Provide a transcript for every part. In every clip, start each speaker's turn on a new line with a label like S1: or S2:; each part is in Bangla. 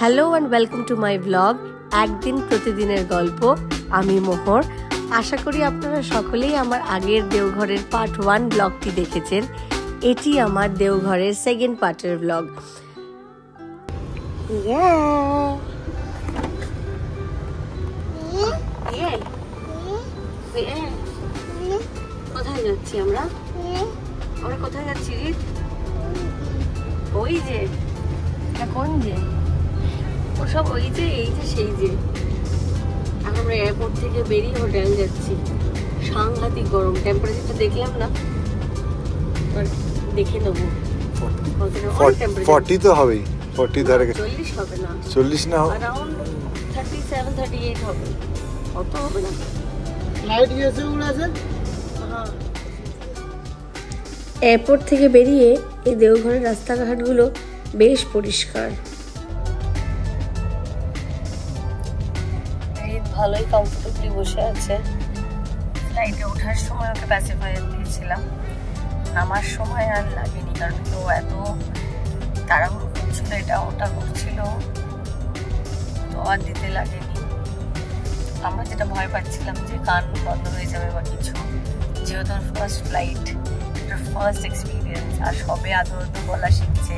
S1: Hello and welcome to my blog একদিন প্রতিদিনের গল্প। আমি মোহর। আশা করি আপনারা সকলেই আমার আগের দেওঘরের পার্ট 1 ব্লগটি দেখেছেন। এটি আমার দেওঘরের সেকেন্ড পার্টের ব্লগ। কোথায় যাচ্ছি আমরা? কোথায় যাচ্ছি? ওই যে কোন যে ওসব ওই যে এই যে সেই যে এখন আমরা এয়ারপোর্ট থেকে বেরিয়ে হোটেল যাচ্ছি। সাংঘাতিক গরম, টেম্পারেচারটা দেখলাম না, দেখে নেবো।
S2: 40 তো হবেই, 40 ধারে
S1: 40 হবে না,
S2: 40 না,
S1: अराउंड 37-38 হবে, অত হবে না।
S2: লাইট গেছে উড়াছে।
S1: হ্যাঁ, এয়ারপোর্ট থেকে বেরিয়ে এই দেওঘরের রাস্তাঘাটগুলো বেশ পরিষ্কার। ভালোই কমফোর্টেবলি বসে আছে। ফ্লাইটে ওঠার সময় ওকে প্যাসিফায়ার দিয়েছিলাম, নামার সময় আর লাগেনি, কারণ তো এত তাড়াহুড়ো করছিল, এটা ওটা করছিল, তো আর দিতে লাগেনি। আমরা যেটা ভয় পাচ্ছিলাম যে কান বন্ধ হয়ে যাবে বা কিছু, যেহেতু ফার্স্ট ফ্লাইট, এটা ফার্স্ট এক্সপিরিয়েন্স, আর সবে আদৌ বলা শিখছে,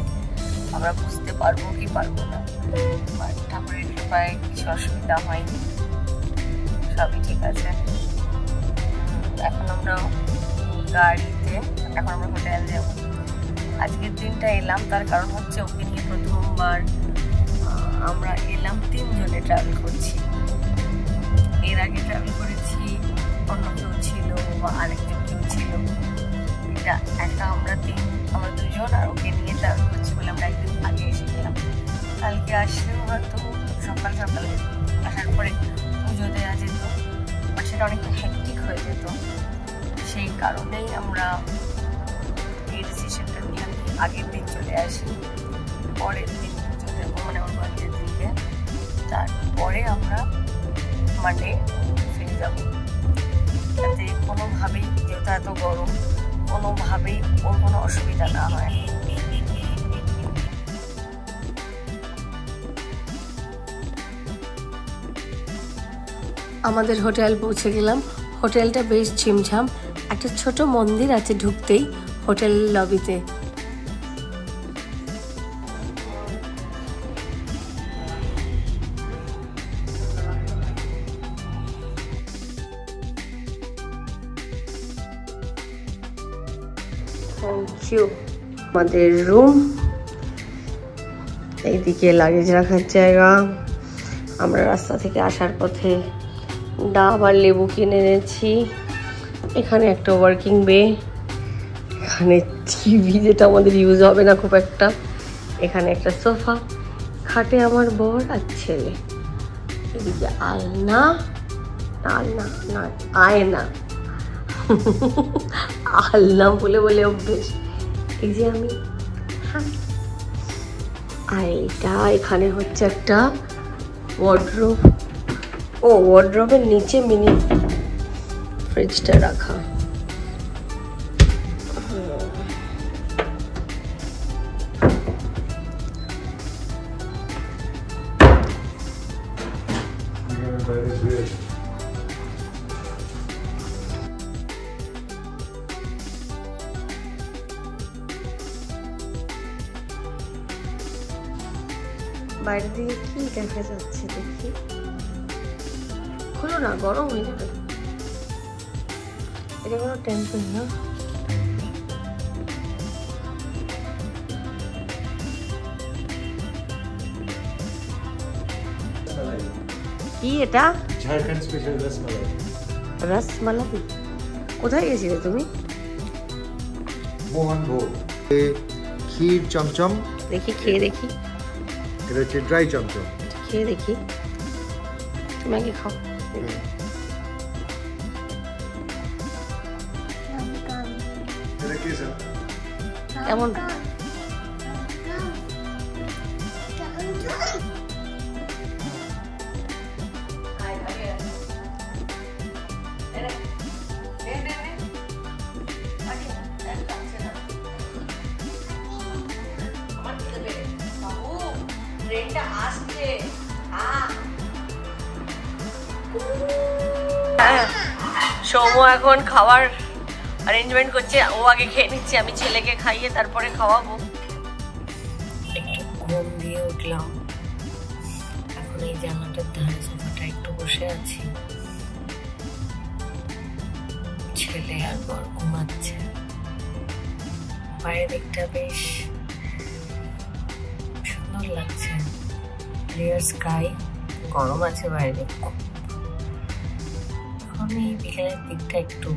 S1: আমরা বুঝতে পারবো কি পারবো না। বাট ঠাকুরের কৃপায় কিছু অসুবিধা হয়নি, সবই ঠিক আছে। এখন আমরা গাড়িতে, এখন আমরা হোটেল যাব। আজকের দিনটা এলাম তার কারণ হচ্ছে ওকে নিয়ে প্রথমবার আমরা এলাম, 3 জনে ট্রাভেল করছি। এর আগে ট্রাভেল করেছি অন্য কেউ ছিল বা আরেকজন কেউ ছিল, এটা একা আমরা 2জন আর ওকে নিয়ে ট্রাভেল করছি বলে আমরা একদিন আগে এসে গেলাম। কালকে আসলেও হয়তো সকাল সকালে আসার পরে পুজো দেওয়া যেত, বাট সেটা অনেকটা হেক্টিক হয়ে যেত। সেই কারণেই আমরা এই ডিসিশনটা নিয়ে আগের দিন চলে আসি, পরের দিন পুজো দেবো, মানে ওর বাড়ির দিকে, তারপরে আমরা মানডে ফিরে যাব। যাতে কোনোভাবেই, যেহেতু এত গরম, কোনোভাবেই ওর কোনো অসুবিধা না হয়। আমাদের হোটেল পৌঁছে গেলাম। হোটেলটা বেশ ঝিমঝাম, একটা ছোট মন্দির আছে ঢুকতেই হোটেল লবিতে। আমাদের রুম, এইদিকে লাগেজ রাখার জায়গা। আমরা রাস্তা থেকে আসার পথে ডাব আর লেবু কিনে এনেছি। এখানে একটা ওয়ার্কিং বে, এখানে টিভি যেটা আমাদের ইউজ হবে না খুব একটা, এখানে একটা সোফা, খাটে আমার বর আর ছেলে, এদিকে আয়না আলনা বলে বলে অভ্যেস। এই যে আমি, আর এইটা এখানে হচ্ছে একটা ওয়ার্ড্রোব। ও, ওয়ার্ড্রোবের নিচে মিনি ফ্রিজটা রাখা। বাইরে দিকে কি দেখা যাচ্ছে দেখি, খুলো না, গরম হয়ে যাবে। এটা কোনো টেম্পল না, কি এটা?
S2: ঝাড়খণ্ড স্পেশাল
S1: রসমালাই। কোথায় গেছিলে তুমি?
S2: মোহন ভোগ। ক্ষীর চমচম,
S1: দেখি খেয়ে দেখি।
S2: এটা হচ্ছে ড্রাই চমচম,
S1: খেয়ে দেখি। তুমি আগে খাও। কেমন? ট্রেনটা আসছে। সৌম্য এখন খাবার অ্যারেঞ্জমেন্ট করছে, ও আগে খেয়ে নিচ্ছে, আমি ছেলেকে খাইয়ে তারপরে খাওয়াবো। একটু ঘুম দিয়ে উঠলাম, এখন এই জানলাটার ধারে সোফাটা একটু বসে আছি, ছেলে আর বর ঘুমাচ্ছে। বাইরের দিকটা বেশ সুন্দর লাগছে, ক্লিয়ার স্কাই, গরম আছে বাইরে। এখন এই বিকেলের দিকটা একটু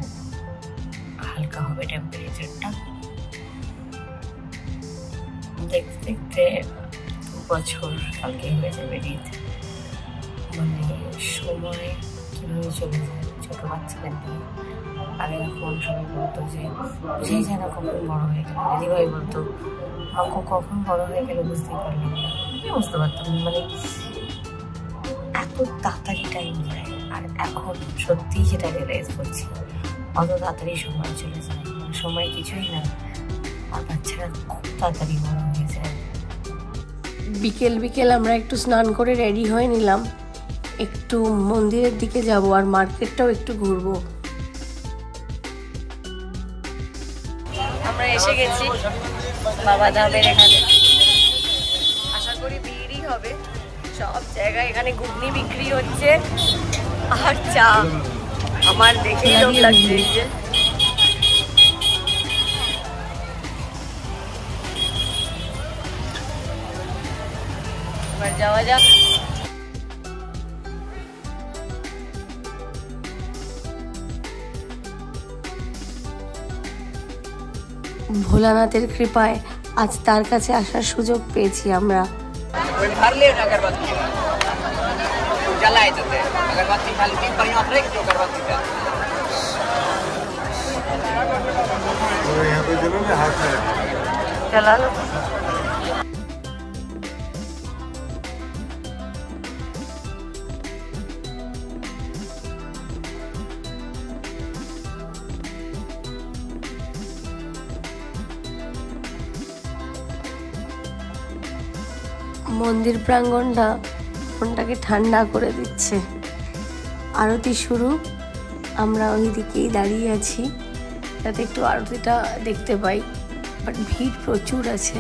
S1: হালকা হবে টেম্পারেচারটা। দেখতে দেখতে 2 বছর কালকে হয়ে যাবে ঈদ। মানে সময় কিভাবে চলে যায় ছোট বাচ্চাদের নিয়ে। আগে এখন সবাই বলতো যে বুঝেই যেন কখন বড় হয়ে গেল, দিদিভাই বলতো আমাকে কখন বড় হয়ে গেল বুঝতেই পারলাম না। আমি বুঝতে পারতাম না, মানে এত তাড়াতাড়ি টাইম যায়। আর এখন সত্যিই সেটা রিয়েলাইজ করছি, অত তাড়াতাড়ি সময় চলে যায়, সময় কিছুই না, আর বাচ্চারা খুব তাড়াতাড়ি বড় হয়ে যায়। বিকেল বিকেল আমরা একটু স্নান করে রেডি হয়ে নিলাম, একটু মন্দিরের দিকে যাব আর মার্কেটটাও একটু ঘুরবো। আমরা এসে গেছি বাবা ধামের এখানে, আশা করি ভিড়ই হবে। সব জায়গায় এখানে ঘুগনি বিক্রি হচ্ছে আর চা, আমার দেখেই লোভ লাগছে। এই যে এবার যাওয়া যাক। ভোলানাথের কৃপায় আজ তার কাছে আসার সুযোগ পেয়েছি আমরা। মন্দির প্রাঙ্গণটা মনটাকে ঠান্ডা করে দিচ্ছে। আরতি শুরু, আমরা ওই দিকেই দাঁড়িয়ে আছি যাতে একটু আরতিটা দেখতে পাই, বাট ভিড় প্রচুর আছে।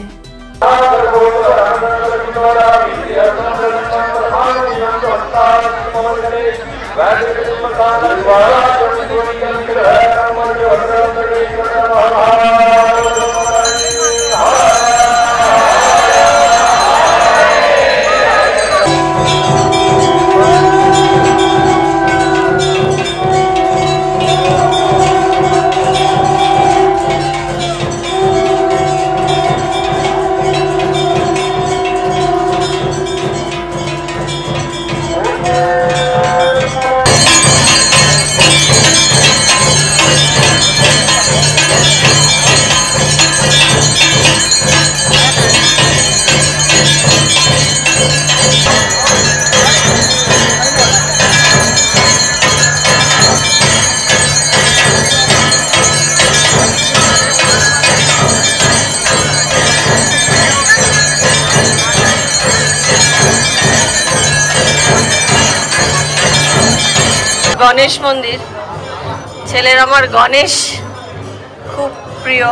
S1: গণেশ মন্দির, ছেলের আমার গণেশ খুব প্রিয়।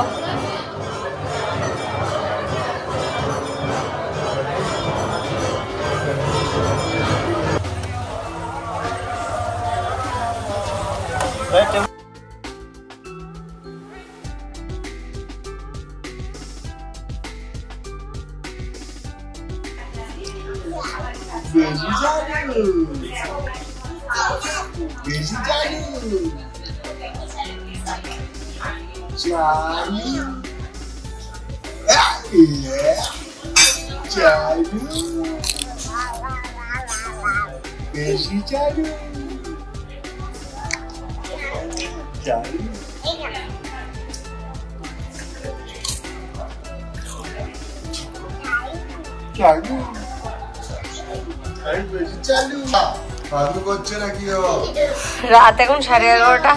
S1: রাত এখন 11:30,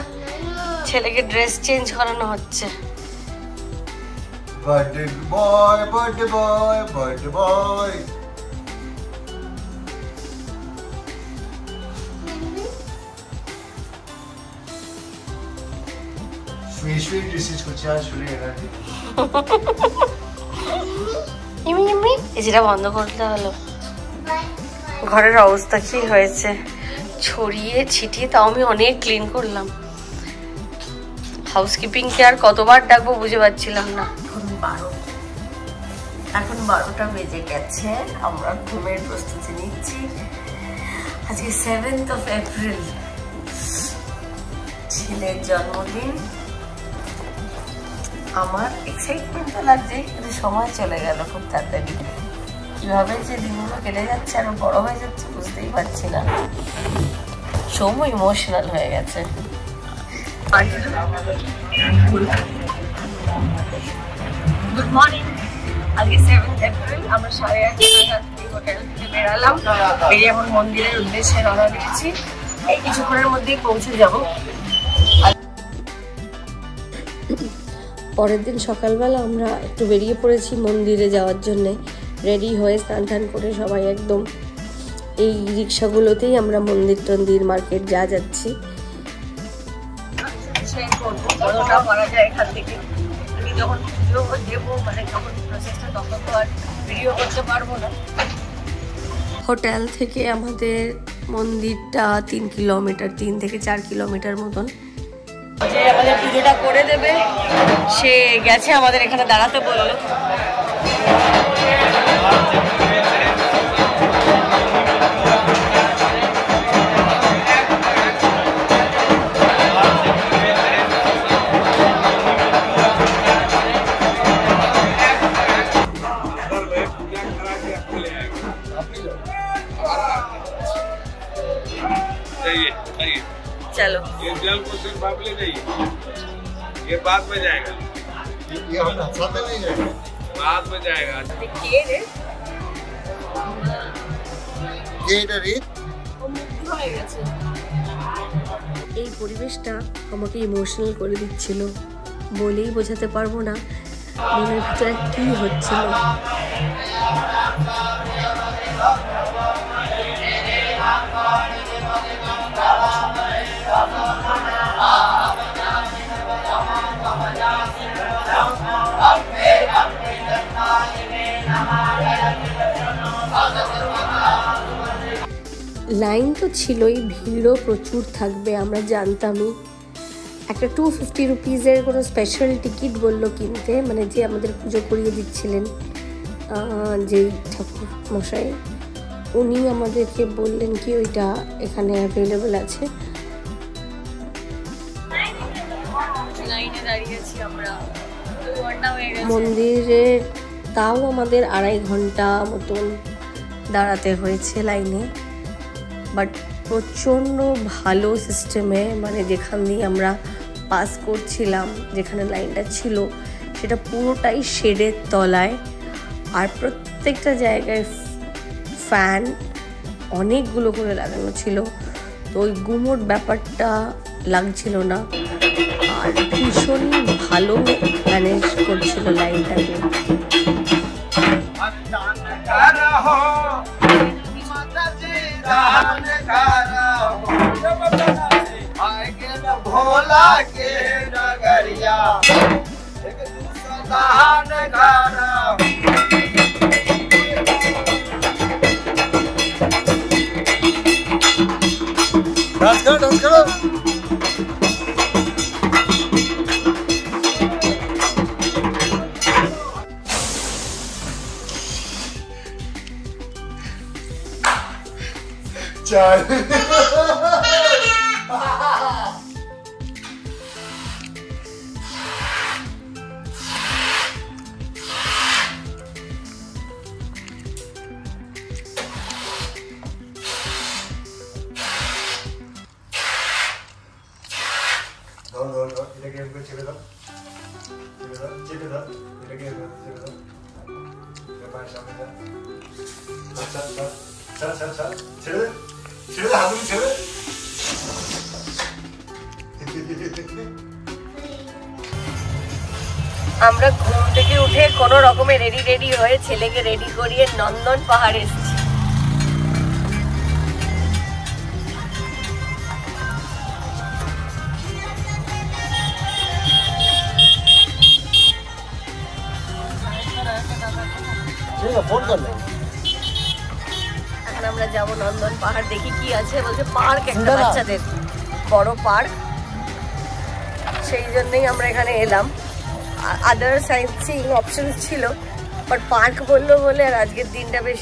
S1: ছেলেকে ড্রেস চেঞ্জ করানো হচ্ছে।
S2: Birthday boy, birthday boy, birthday boy. Sweet research করছি আর শুনে এনার্জি
S1: ইমি যেটা বন্ধ করতে হলো। ঘরের অবস্থা কি হয়েছে, ছড়িয়ে ছিটিয়ে, তাও আমি অনেক ক্লিন করলাম। হাউসকিপিংকে আর কতবার ডাকবো বুঝে পাচ্ছিলাম না। এখন 12টা বেজে গেছে, আমরা ঘুমের প্রস্তুতি নিচ্ছি। আজকে 7th of April, ছেলের জন্মদিন। আমার এক্সাইটমেন্ট তো লাগছে, কিন্তু সময় চলে গেল খুব তাড়াতাড়ি। কিভাবে যে দিনগুলো কেটে যাচ্ছে আর বড় হয়ে যাচ্ছে বুঝতেই পারছি না। সময় ইমোশনাল হয়ে গেছে। Good morning. আজকে 7th April, আমরা 8:30 নাগাদ হোটেল থেকে বেরালাম। বেরিয়ে এখন মন্দিরের উদ্দেশ্যে রওনা দিয়েছি। এই কিছুক্ষণের মধ্যেই পৌঁছে যাব। পরের দিন সকালবেলা আমরা একটু বেরিয়ে পড়েছি মন্দিরে যাওয়ার জন্যে। রেডি হয়ে স্নান টান করে সবাই একদম এই রিক্সাগুলোতেই আমরা মন্দির টন্দির মার্কেট যা যাচ্ছি। এখান থেকে আমি যখন ভিডিও দেবো, মানে যখন প্রসেসটা তখন তো আর ভিডিও করতে পারবো না। হোটেল থেকে আমাদের মন্দিরটা 3 কিলোমিটার, 3 থেকে 4 কিলোমিটার মতন। যে আমাদের পুজোটা করে দেবে সে গেছে, আমাদের এখানে দাঁড়াতে বললো। चलो
S3: ये जल को सिर्फ आप ले जाइए, ये बाद में जाएगा,
S2: ये हम साथ में नहीं जाएंगे,
S3: बाद में जाएगा।
S1: देखिए रे
S2: ये इधर ही
S1: হয়ে গেছে। এই পরিবেশটা আমাকে ইমোশনাল করে দিচ্ছিল, বলেই বোঝাতে পারবো না মনের ভিতরে কি হচ্ছিল। লাইন তো ছিলই, ভিড়ও প্রচুর থাকবে আমরা জানতামই। একটা 250 রুপিজের কোনো স্পেশাল টিকিট বললো কিনতে, মানে যে আমাদের পুজো করিয়ে দিচ্ছিলেন যেই ঠাকুর মশাই, উনি আমাদেরকে বললেন কি ওইটা এখানে অ্যাভেলেবল আছে। মন্দিরে তাও আমাদের 2.5 ঘন্টা মতন দাঁড়াতে হয়েছে লাইনে, বাট প্রচণ্ড ভালো সিস্টেমে, মানে যেখান দিয়ে আমরা পাস করছিলাম, যেখানে লাইনটা ছিল সেটা পুরোটাই শেডের তলায়, আর প্রত্যেকটা জায়গায় ফ্যান অনেকগুলো করে লাগানো ছিল, তো ওই গুমোট ব্যাপারটা লাগছিল না, আর ভীষণই ভালো ম্যানেজ করছিল লাইনটাকে।
S3: भोला के नगरिया
S2: डांस करो, डांस करो। चल
S1: আমরা ঘুম থেকে উঠে কোনো রকমে রেডি হয়ে ছেলেকে রেডি করিয়ে নন্দন পাহাড় এসেছি।
S2: फोन कर लो।
S1: এখন আমরা যাব নন্দন পাহাড়, দেখি কি আছে। বলছে পার্ক, একটা বাচ্চাদের বড় পার্ক, সেই জন্যই আমরা এখানে এলাম। আদার সাইড সিইং অপশন ছিল, বাট পার্ক বললো বলে আর আজকের দিনটা বেশ,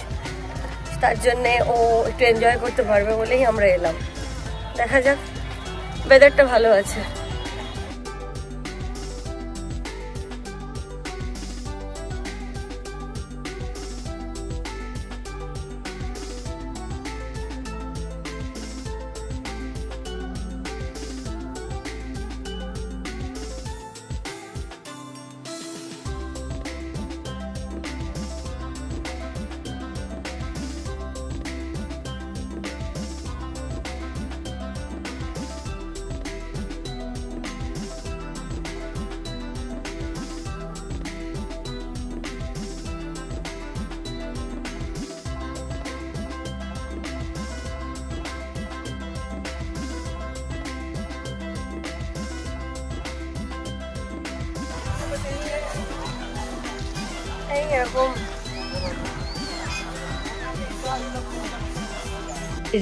S1: তার জন্যে ও একটু এনজয় করতে পারবে বলেই আমরা এলাম। দেখা যাক, ওয়েদারটা ভালো আছে।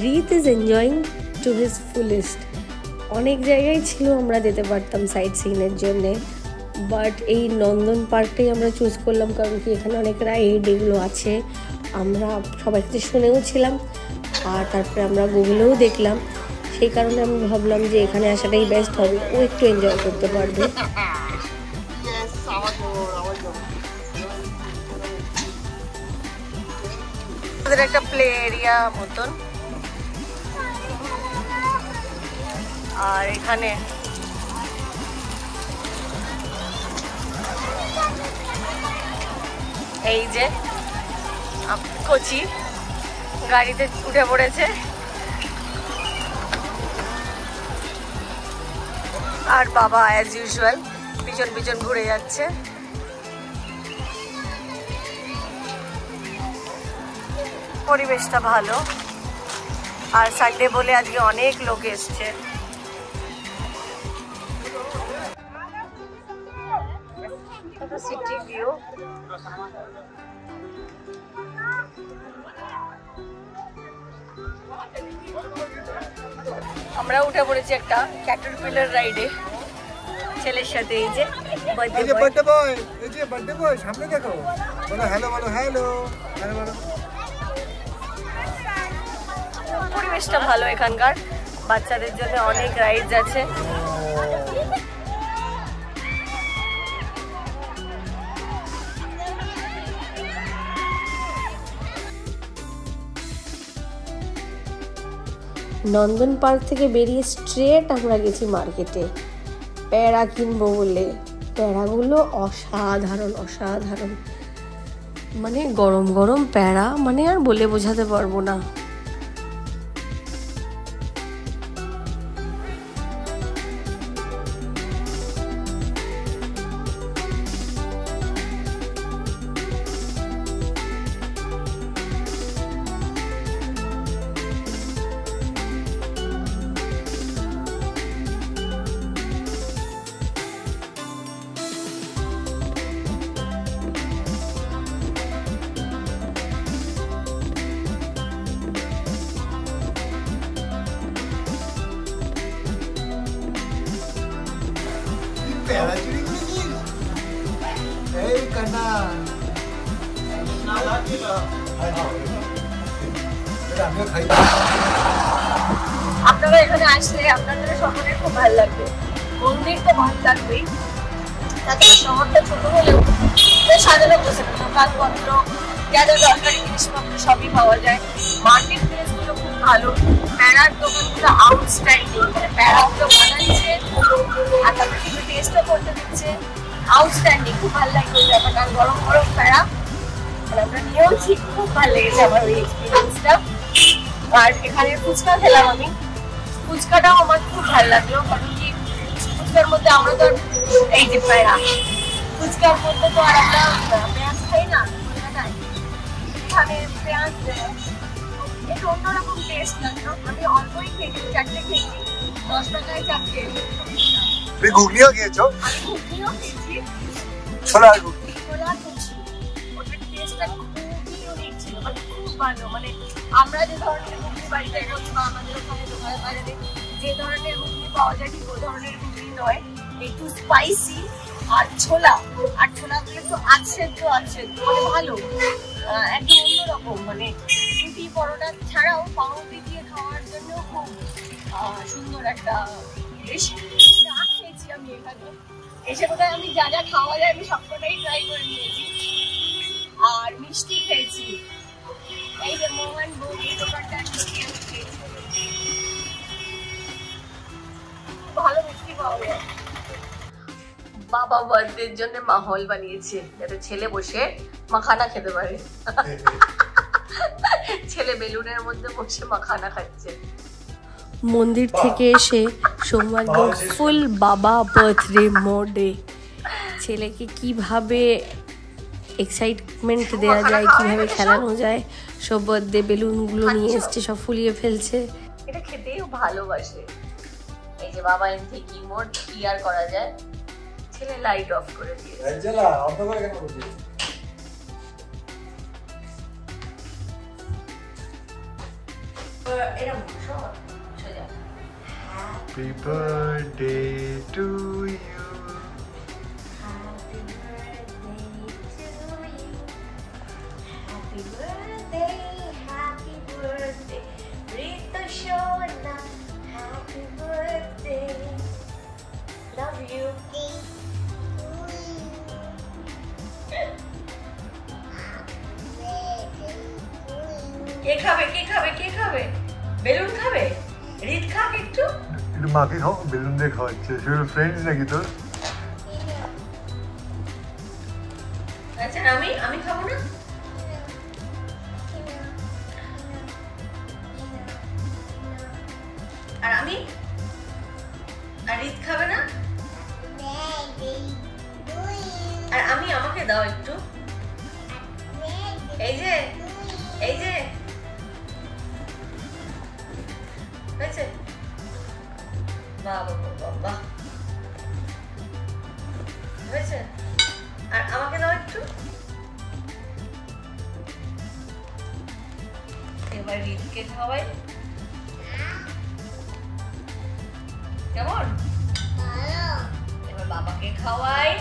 S1: Rit is enjoying to his fullest. অনেক জায়গায় ছিল আমরা যেতে পারতাম সাইট সিনের জন্যে, বাট এই নন্দন পার্কটাই আমরা চুজ করলাম, কারণ কি এখানে অনেক রাইড এগুলো আছে। আমরা সবাই কাছে শুনেও ছিলাম, আর তারপরে আমরা গুগলেও দেখলাম, সেই কারণে আমি ভাবলাম যে এখানে আসাটাই বেস্ট হবে, ও একটু এনজয় করতে পারবে। একটা প্লে এরিয়া মতন, আর এখানে এই যে কোচি গাড়িতে উঠে পড়েছে, আর বাবা অ্যাজ ইউজুয়াল পিছন পিছন ঘুরে যাচ্ছে। পরিবেশটা ভালো, আর সানডে বলে আজকে অনেক লোক এসছে। সিটি ভিউ, আমরা উঠে পড়েছি একটা ক্যাটারপিলার রাইডে ছেলের সাথে। এই যে
S2: বার্থডে বয়, এই যে বার্থডে বয়, সামনে দেখো, বলো হ্যালো, বলো হ্যালো, হ্যালো বলো।
S1: পরিবেশটা ভালো এখানকার, বাচ্চাদের জন্য অনেক রাইডস আছে। নন্দন পার্ক থেকে বেরিয়ে স্ট্রেট আমরা গেছি মার্কেটে প্যাড়া কিনবো বলে। প্যাড়াগুলো অসাধারণ অসাধারণ, মানে গরম গরম প্যাড়া, মানে আর বলে বোঝাতে পারবো না। আপনারা এখানে আসলে আপনাদের সকলের খুব ভালো লাগবে। মন্দির তো ভালো লাগবেই, তাছাড়া শহরটা ছোট হলেও সাজানো গোছানো, দোকানপত্র যা যা দরকারি জিনিসপত্র সবই পাওয়া যায়। মার্কেট প্লেসগুলো খুব ভালো, প্যারার দোকানগুলো আউটস্ট্যান্ডিং, প্যারাগুলো বানাচ্ছে আর তারপরে কিন্তু টেস্টও করতে দিচ্ছে, আউটস্ট্যান্ডিং। খুব ভালো লাগবে ওই ব্যাপারটা, গরম গরম প্যারা আমরা নিয়েওছি, খুব ভালো লেগেছে আমার ওই এক্সপিরিয়েন্সটা। আর এখানে ফুচকা খেলাম আমি, ফুচকাটাও আমার খুব ভালো লাগলো, কারণ কি ফুচকার মধ্যে আমরা তো এই যে প্যারা, ফুচকার মধ্যে তো আর আমরা পেঁয়াজ খাই না, এখানে পেঁয়াজ একটু অন্যরকম টেস্ট লাগলো। আমি অল্পই খেয়েছি, 4টে খেয়েছি, 10 টাকায় 4টে।
S2: তুমি ঘুগনিও খেয়েছো?
S1: আমি ঘুগনিও খেয়েছি,
S2: ছোলার ঘুগনি,
S1: ছোলা লুচি, ওটার টেস্টটা খুবই ভালো। মানে আমরা যে ধরনের ঘুগনি বাড়িতে করি বা আমাদের ওখানে দোকানে বাজারে যে ধরনের ঘুগনি পাওয়া যায় ঠিক ওই ধরনের ঘুগনি নয়, একটু স্পাইসি আর ছোলাগুলো একটু আধসেদ্ধ মানে ভালো, একদম অন্যরকম। মানে রুটি পরোটা ছাড়াও পাউরুটি দিয়ে খাওয়ার জন্য খুব সুন্দর একটা ডিশ। চা খেয়েছি আমি এখানে এসে, কোথায় আমি যা যা খাওয়া যায় আমি সবকটাই ট্রাই করে নিয়েছি। আর মিষ্টি খেয়েছি, এই যে মোহন ভোগ এই দোকানটা খেয়েছি, ভালো মিষ্টি পাওয়া যায়। বাবা বার্থডের জন্য মাহল বানিয়েছে যাতে ছেলে বসে মাখানা খেতে পারে। ছেলে বেলুনের মধ্যে বসে মাখানা খাচ্ছে। মন্দির থেকে এসে সৌম্য একদম ফুল বাবা বার্থডে মোডে। ছেলেকে কিভাবে এক্সাইটমেন্ট দেওয়া যায়, কিভাবে খেলানো যায়, সব বার্থডে বেলুনগুলো নিয়ে এসছে, সব ফুলিয়ে ফেলছে। এটা খেতেও ভালোবাসে। এই যে বাবা এন থেকে কি মোড কি আর করা যায়, ছেলে লাইট অফ করে দিয়েছে।
S2: Happy birthday to you.
S1: Happy birthday, happy birthday, Rita Shona, happy birthday, love you. কে খাবে কে খাবে কে খাবে? বেলুন খাবে? রিত খাক একটু
S2: মাকে খাও, বেলুন দিয়ে খাওয়াচ্ছে। শুধু ফ্রেন্ডস নাকি তোর?
S1: আচ্ছা আমি খাবো না? আর আমি আর রিত খাবে না? আর আমি আমাকে দাও একটু। এই যে হয়েছে? বাবা হয়েছে? আর আমাকে দাও একটু। এবার রিতকে খাওয়াই, কেমন? এবার বাবাকে খাওয়াই।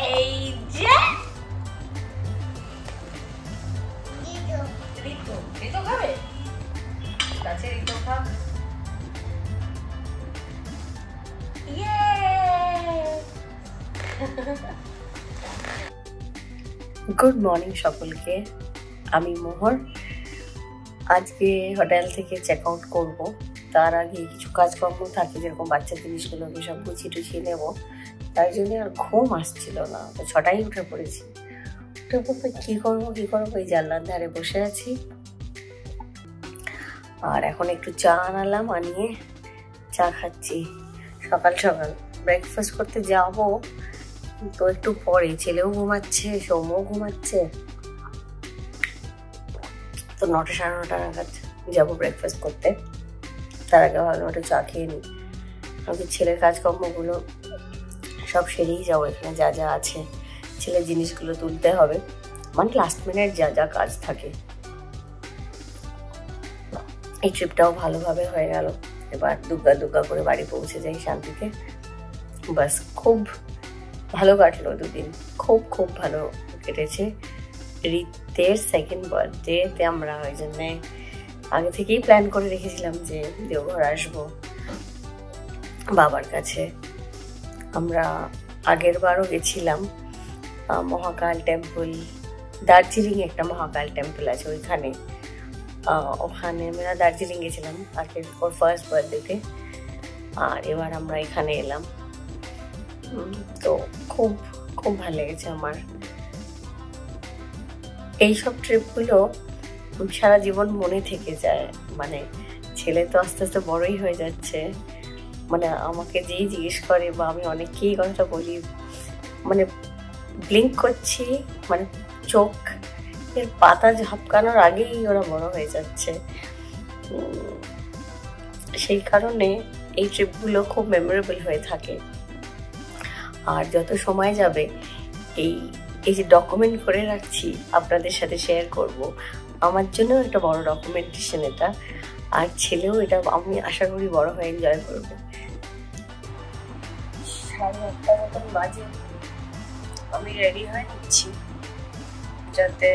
S1: এই যে ঋতু খাবে, কাছে ঋতু খাক। গুড মর্নিং সকলকে, আমি মোহর। আজকে হোটেল থেকে চেক আউট করবো, তার আগে কিছু কাজকর্ম থাকে, যেরকম বাচ্চার জিনিসগুলো আমি সব গুছিয়ে টুছিয়ে নেবো। তাই জন্য আর ঘুম আসছিল না, তো 6টায় উঠে পড়েছি। উঠে পড়তে কী করবো এই জানলার ধারে বসে আছি। আর এখন একটু চা আনালাম, আনিয়ে চা খাচ্ছি। সকাল সকাল ব্রেকফাস্ট করতে যাবো তো একটু পরে, ছেলেও ঘুমাচ্ছে, সৌম্যও ঘুমাচ্ছে, তো 9টা সাড়ে 9টা নাগাদ যাবো ব্রেকফাস্ট করতে। তার আগে ভালো একটু চা খেয়ে নিই, আমাকে ছেলের কাজকর্মগুলো সব সেরেই যাবো। এখানে যা যা আছে ছেলের জিনিসগুলো তুলতে হবে, মানে লাস্ট মিনিট যা যা কাজ থাকে। এই ট্রিপটাও ভালোভাবে হয়ে গেল। এবার দুগ্গা করে বাড়ি পৌঁছে যাই শান্তিতে। বাস খুব ভালো কাটলো দুদিন, খুব ভালো কেটেছে। রিতের সেকেন্ড বার্থডেতে আমরা ওই জন্যে আগে থেকেই প্ল্যান করে রেখেছিলাম যে দেওঘর আসবো বাবার কাছে। আমরা আগের বারও গেছিলাম মহাকাল টেম্পল, দার্জিলিং একটা মহাকাল টেম্পল আছে ওইখানে, ওখানে আমরা দার্জিলিং গেছিলাম আজকে ওর ফার্স্ট বার্থডেতে। আর এবার আমরা এখানে এলাম, তো খুব ভালো লেগেছে আমার। এইসব ট্রিপগুলো সারা জীবন মনে থেকে যায়। মানে ছেলে তো আস্তে আস্তে বড়ই হয়ে যাচ্ছে, মানে আমাকে যেই জিজ্ঞেস করে বা আমি অনেককেই কথাটা বলি, মানে ব্লিঙ্ক করছি, মানে চোখ এর পাতা ঝাপকানোর আগেই ওরা বড় হয়ে যাচ্ছে। সেই কারণে এই ট্রিপগুলো খুব মেমোরেবল হয়ে থাকে। আর যত সময় যাবে এই যে ডকুমেন্ট করে রাখছি আপনাদের সাথে শেয়ার করব। আমার জন্য একটা বড় ডকুমেন্টেশন এটা, আর ছেলেও এটা আমি আশা করি বড় হয়ে এনজয় করবে। 8:30 মতন বাজে, আমি রেডি হয়ে নিচ্ছি যাতে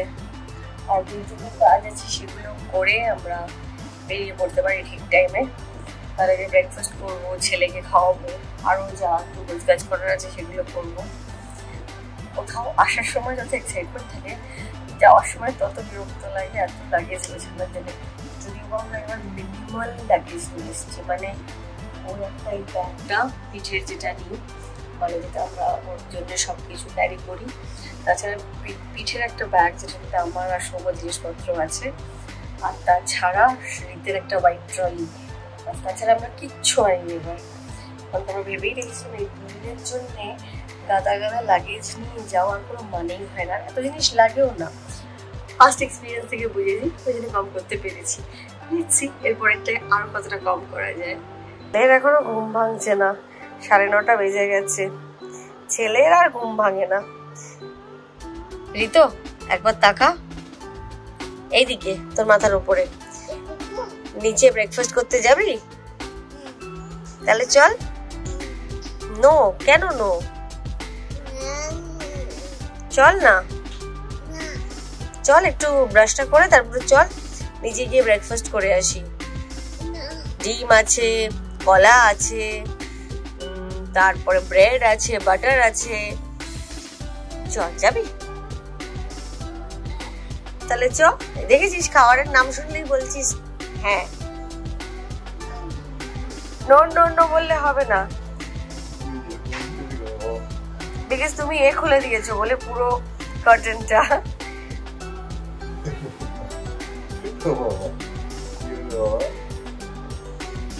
S1: আর যেটুকু কাজ আছে সেগুলো করে আমরা বেরিয়ে পড়তে পারি ঠিক টাইমে। তার আগে ব্রেকফাস্ট করবো, ছেলেকে খাওয়াবো, আরও যা একটু কাজ করার আছে সেগুলো করবো। কোথাও আসার সময় যত এক্সাইটমেন্ট থাকে, যাওয়ার সময় তত বিরক্ত লাগে এত লাগেজ গোছানোর জন্য। যদিও আমরা এবার মিনিমাল লাগেজ নিয়ে এসেছি, মানে ওই একটা এই ব্যাগটা পিঠের যেটা নিই, মানে যেটা আমরা ওর জন্য সব কিছু ক্যারি করি। তাছাড়া পিঠের একটা ব্যাগ যেটাতে আমার আর সব জিনিসপত্র আছে, আর তাছাড়া শীতের একটা হোয়াইট ট্রলি। তাছাড়া আমরা কিচ্ছু আনিনি এবার, কারণ আমরা ভেবেই রেখেছিলাম এই দুদিনের জন্যে গাদা গাদা লাগেজ নিয়ে যাওয়ার কোনো মানেই হয় না, এত জিনিস লাগেও না। ফার্স্ট এক্সপিরিয়েন্স থেকে বুঝেছি, ওই জন্য কম করতে পেরেছি। নিচ্ছি এরপরেরটাই আরও কতটা কম করা যায়। ছেলের এখনো ঘুম ভাঙছে না, 9:30 বেজে গেছে, ছেলের আর ঘুম ভাঙে না। ঋতো একবার তাকা এইদিকে, তোর মাথার উপরে। নিচে ব্রেকফাস্ট করতে যাবি? তাহলে চল। নো, কেন নো? চল না, চল একটু ব্রাশটা করে তারপরে চল নিচে গিয়ে ব্রেকফাস্ট করে আসি। ডিম আছে, কলা আছে, তারপরে ব্রেড আছে, বাটার আছে। চল, যাবি? তাহলে চ। দেখেছিস খাবারের নাম শুনলেই বলছিস হ্যাঁ। নো নো নো বললে হবে না, বিকজ তুমি খুলে দিয়েছো বলে পুরো কার্টেনটা।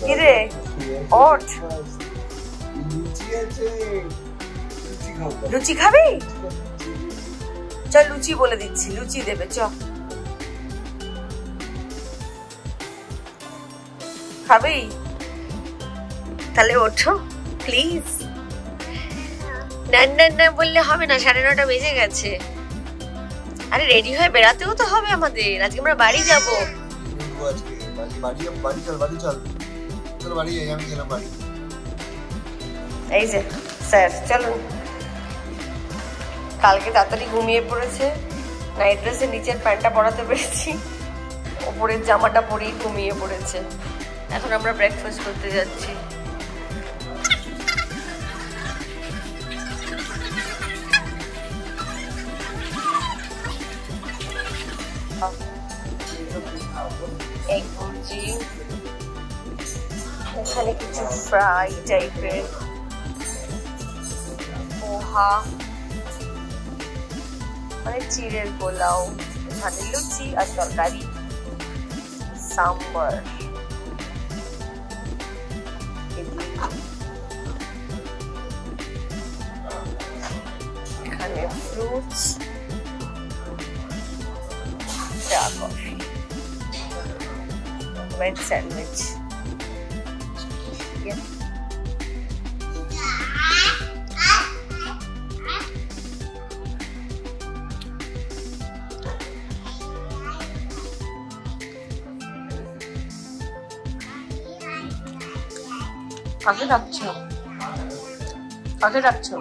S1: কিরে ওঠ, লুচি খাবি? চল লুচি বলে দিচ্ছি, লুচি দেবে। চ, খাবি? তাহলে ওঠো প্লিজ। না না না বললে হবে না, 9:30 বেজে গেছে। আরে রেডি হয়ে বেড়াতেও তো হবে আমাদের, আজকে আমরা বাড়ি যাবো। এই যে স্যার, চলুন। কালকে তাড়াতাড়ি ঘুমিয়ে পড়েছে, নাইট ড্রেসের নিচের প্যান্টটা পরাতে পেরেছি, ওপরের জামাটা পরেই ঘুমিয়ে পড়েছে। এখন আমরা ব্রেকফাস্ট করতে যাচ্ছি। এখানে কিছু ফ্রাই টাইপের পোহা, মানে চিড়ের পোলাও, এখানে লুচি আর তরকারি, সাম্বার, এখানে ফ্রুটস, চা, কফি, ভেজ স্যান্ডউইচ। কাকে ডাকছো? কাকে ডাকছো?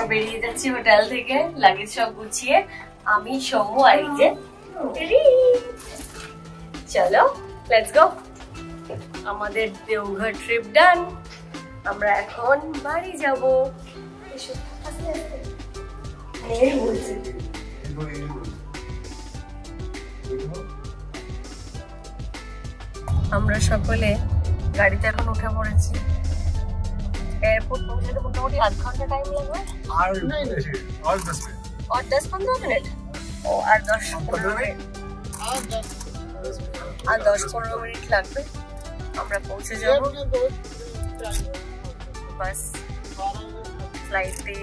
S1: বেরিয়ে যাচ্ছি হোটেল থেকে লাগেজ সব গুছিয়ে, আমি সৌম্য আর এই যে। চলো লেটস গো, আমাদের দেওঘর ট্রিপ ডান। আমরা এখন বাড়ি যাবো। আমরা সকলে গাড়িতে এখন উঠে পড়েছি। এয়ারপোর্ট পৌঁছাতে মোটামুটি 8 ঘন্টা টাইম লাগবে, আর 10-15 মিনিট। ও আর 10-15 মিনিট, আর 10-15 মিনিট লাগবে, আমরা পৌঁছে যাব। বাস ফ্লাইটে,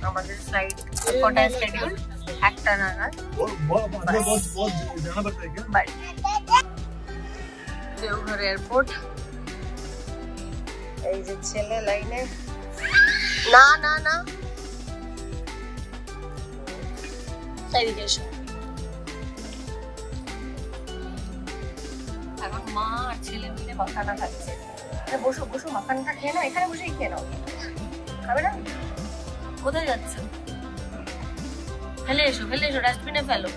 S1: আমাদের ফ্লাইট কটায় শিডিউল? 1টা নাগাদ। দেওঘর এয়ারপোর্ট এই যে ছেলে লাইনে, না না না এদিকে এসো। এখন মা আর ছেলে মিলে মাখানা খাচ্ছে। বসো বসো, মাখানাটা খেয়ে নাও, এখানে বসেই খেয়ে নাও। খাবে না? কোথায় যাচ্ছ? ফেলে এসো, ফেলে এসো, ডাস্টবিনে ফেলো।